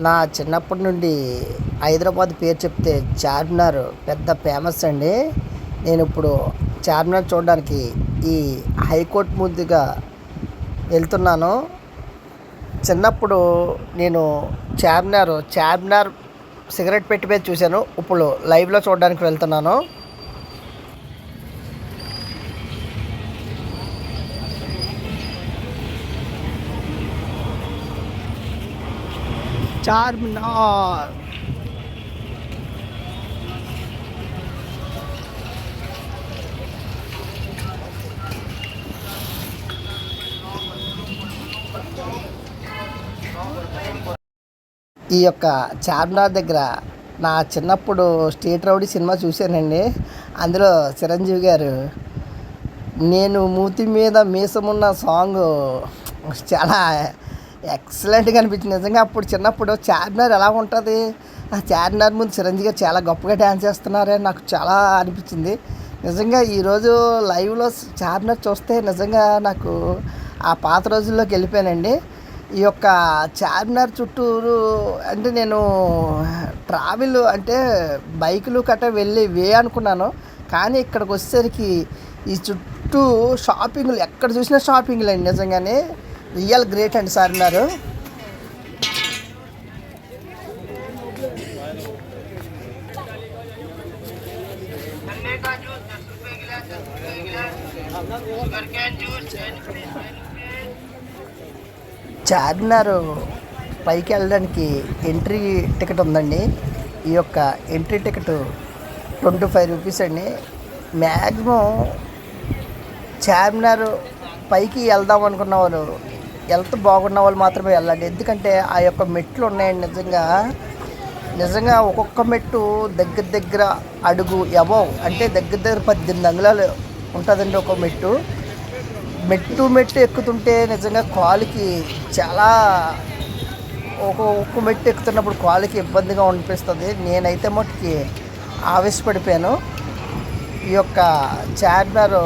నా చిన్నప్పటి నుండి హైదరాబాద్ పేరు చెప్తే చార్మినార్ పెద్ద ఫేమస్ అండి. నేను ఇప్పుడు చార్మినార్ చూడడానికి ఈ హైకోర్టు ముందుగా వెళ్తున్నాను. చిన్నప్పుడు నేను చార్మినార్ సిగరెట్ పెట్టి మీద చూశాను. ఇప్పుడు లైవ్లో చూడడానికి వెళ్తున్నాను. చార్మినార్ ఈ యొక్క చార్మినార్ దగ్గర నా చిన్నప్పుడు స్ట్రీట్ రౌడీ సినిమా చూశానండి. అందులో చిరంజీవి గారు నేను మూతి మీద మీసమున్న సాంగ్ చాలా ఎక్సలెంట్గా అనిపించింది. నిజంగా అప్పుడు చిన్నప్పుడు చార్మినార్ ఎలా ఉంటుంది, ఆ చార్మినార్ ముందు చిరంజీవి గారు చాలా గొప్పగా డ్యాన్స్ చేస్తున్నారని నాకు చాలా అనిపించింది. నిజంగా ఈరోజు లైవ్లో చార్మినార్ చూస్తే నిజంగా నాకు ఆ పాత రోజుల్లోకి వెళ్ళిపోయానండి. ఈ యొక్క చార్మినార్ చుట్టూరు అంటే నేను ట్రావెల్ అంటే బైకులు గట్ట వెళ్ళి అనుకున్నాను. కానీ ఇక్కడికి వచ్చేసరికి ఈ చుట్టూ షాపింగ్లు ఎక్కడ చూసినా షాపింగ్లు అండి. నిజంగానే రియల్ గ్రేట్ అండి చార్మినార్. చార్మినార్ పైకి వెళ్ళడానికి ఎంట్రీ టికెట్ ఉందండి. ఈ యొక్క ఎంట్రీ టికెట్ 25 రూపీస్ అండి. మ్యాక్సిమం చార్మినార్ పైకి వెళ్దాం అనుకున్న వాళ్ళు, హెల్త్ బాగున్న వాళ్ళు మాత్రమే వెళ్ళండి. ఎందుకంటే ఆ యొక్క మెట్లు ఉన్నాయండి. నిజంగా ఒక్కొక్క మెట్టు దగ్గర అడుగు అబోవ్ అంటే దగ్గర 18 అంగుళాలు ఉంటుందండి. ఒక మెట్టు ఎక్కుతుంటే నిజంగా కాలుకి చాలా ఒక్క మెట్టు ఎక్కుతున్నప్పుడు కాలుకి ఇబ్బందిగా అనిపిస్తుంది. నేనైతే మట్టుకి ఆవేశపడిపోయాను. ఈ యొక్క చార్మినార్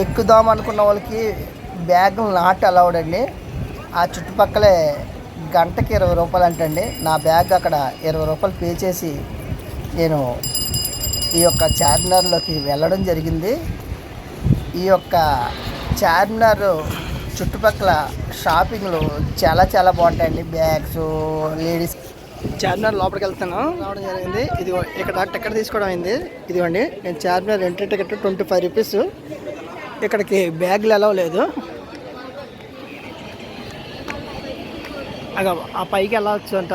ఎక్కుదాం అనుకున్న వాళ్ళకి బ్యాగులు నాట్ అలౌడ్ అండి. ఆ చుట్టుపక్కలే గంటకి 20 రూపాయలు అంటండి. నా బ్యాగ్ అక్కడ 20 రూపాయలు పే చేసి నేను ఈ యొక్క చార్మినార్లోకి వెళ్ళడం జరిగింది. ఈ యొక్క చార్మినార్ చుట్టుపక్కల షాపింగ్లు చాలా బాగుంటాయండి. Bags, ladies. చార్మినార్ లోపలికి రావడం జరిగింది. ఇది ఇక్కడ టికెట్ తీసుకోవడం అయింది. ఇదిగోండి, నేను చార్మినార్ ఎంట్రీ టికెట్ 25 రూపీస్. ఇక్కడికి బ్యాగులు ఎలా లేదు. అగ ఆ పైకి వెళ్ళవచ్చు అంట,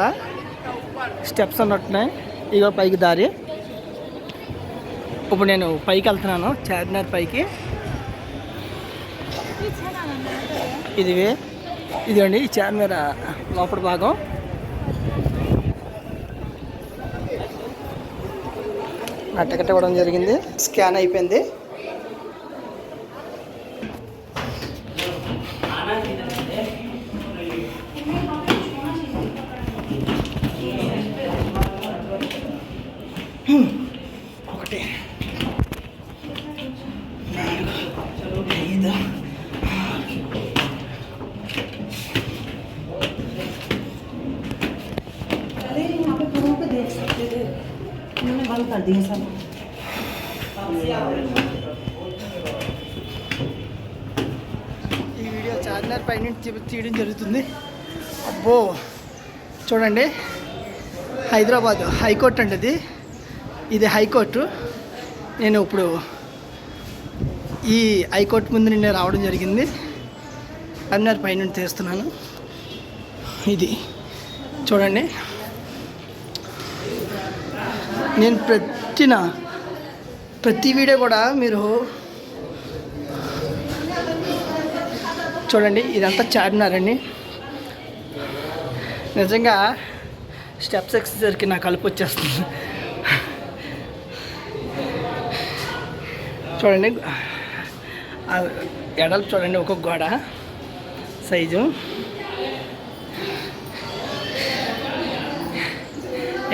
స్టెప్స్ అన్నట్టున్నాయి. ఇగో పైకి దారి. ఇప్పుడు నేను పైకి వెళ్తున్నాను, చార్మినార్ పైకి. ఇదిగోండి ఈ చార్మినార్ లోపల భాగం. నా టికెట్ ఇవ్వడం జరిగింది, స్కాన్ అయిపోయింది. ఒకటి 5 ఈ వీడియో చార్మినార్ పై నుంచి తీయడం జరుగుతుంది. అబ్బో చూడండి, హైదరాబాద్ హైకోర్టు అండి ఇది హైకోర్టు. నేను ఇప్పుడు ఈ హైకోర్టు ముందు నిన్నే రావడం జరిగింది. చార్మినార్ పై నుండి తీస్తున్నాను. ఇది చూడండి, నేను ప్రతి వీడియో కూడా మీరు చూడండి. ఇదంతా చార్మినార్ అండి. నిజంగా స్టెప్స్ ఎక్సేసరికి నాకు కలుపు వచ్చేస్తుంది. చూడండి, ఎడలు చూడండి, ఒక్కొక్క గోడ సైజు.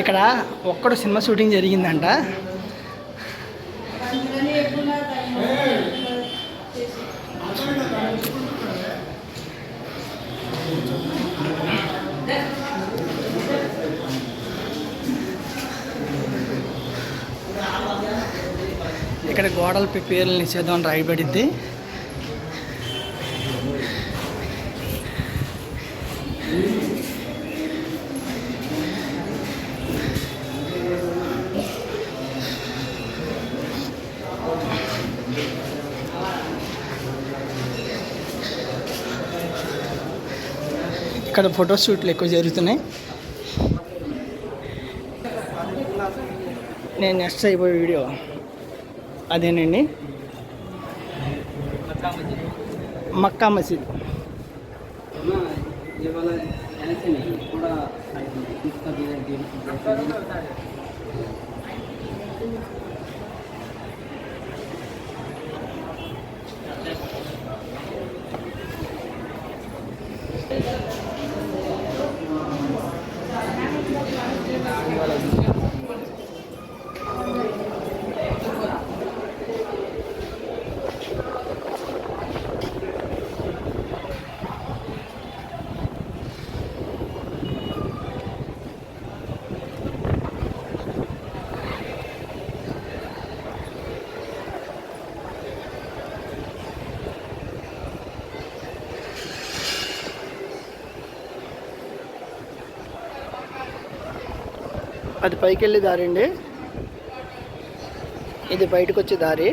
ఇక్కడ ఒక్కడు సినిమా షూటింగ్ జరిగిందంట. ఇక్కడ గోడలపై పేర్లు నిషేధం అని రాయబడింది. ఇక్కడ ఫోటోషూట్లు ఎక్కువ జరుగుతున్నాయి. నేను నెక్స్ట్ అయిపోయే వీడియో అదేనండి, మక్కా మసీద్. అది పైకి వెళ్ళే దారి అండి, ఇది బయటకు వచ్చే దారి.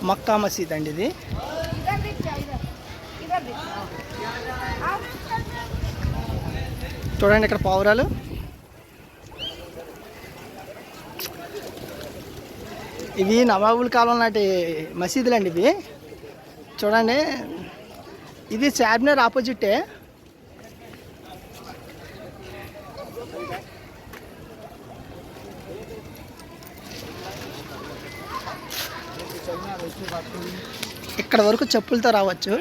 మక్కా మసీద్ అండి ఇది. చూడండి ఇక్కడ పావురాలు. ఇవి నవాబుల కాలం నాటి మసీదులు అండి ఇవి. చూడండి, ఇది చార్మినార్ ఆపోజిటే. ఇక్కడ వరకు చెప్పులతో రావచ్చు,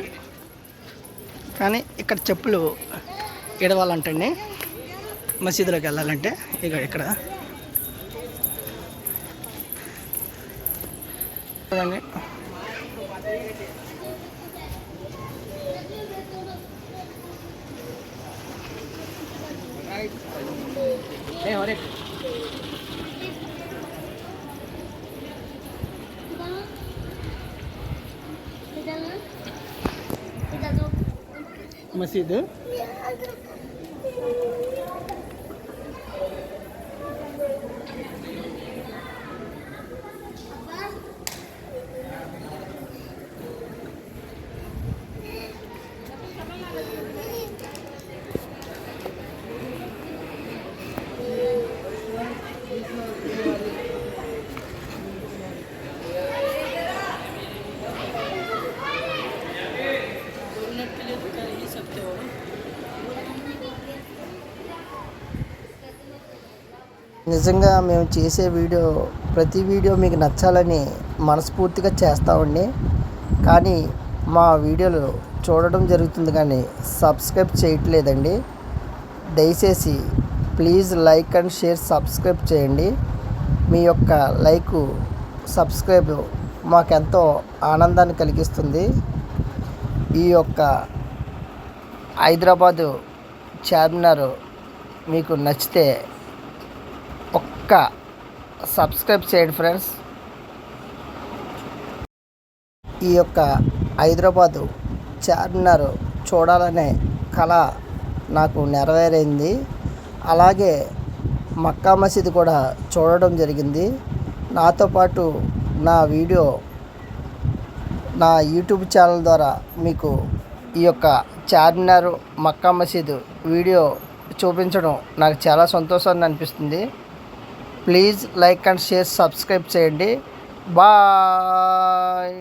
కానీ ఇక్కడ చెప్పులు ఇడవాలంటండి మసీదులోకి వెళ్ళాలంటే. ఇక ఇక్కడ చూడండి, మసీదు. నిజంగా మేము చేసే ప్రతి వీడియో మీకు నచ్చాలని మనస్ఫూర్తిగా చేస్తామండి. కానీ మా వీడియోలు చూడడం జరుగుతుంది కానీ సబ్స్క్రైబ్ చేయట్లేదండి. దయచేసి please like and share, subscribe చేయండి. మీ యొక్క లైకు, సబ్స్క్రైబ్ మాకెంతో ఆనందాన్ని కలిగిస్తుంది. ఈ యొక్క హైదరాబాదు చార్మినార్ మీకు నచ్చితే ఒక్క సబ్స్క్రైబ్ చేయండి ఫ్రెండ్స్. ఈ యొక్క హైదరాబాదు చార్మినార్ చూడాలనే కళ నాకు నెరవేరింది. అలాగే మక్కా మసీద్ కూడా చూడడం జరిగింది. నాతో పాటు నా వీడియో నా యూట్యూబ్ ఛానల్ ద్వారా మీకు ఈ యొక్క చార్మినార్ మక్కా మసీదు వీడియో చూపించడం నాకు చాలా సంతోషాన్ని అనిపిస్తుంది. Please like and share, subscribe చేయండి. బాయ్.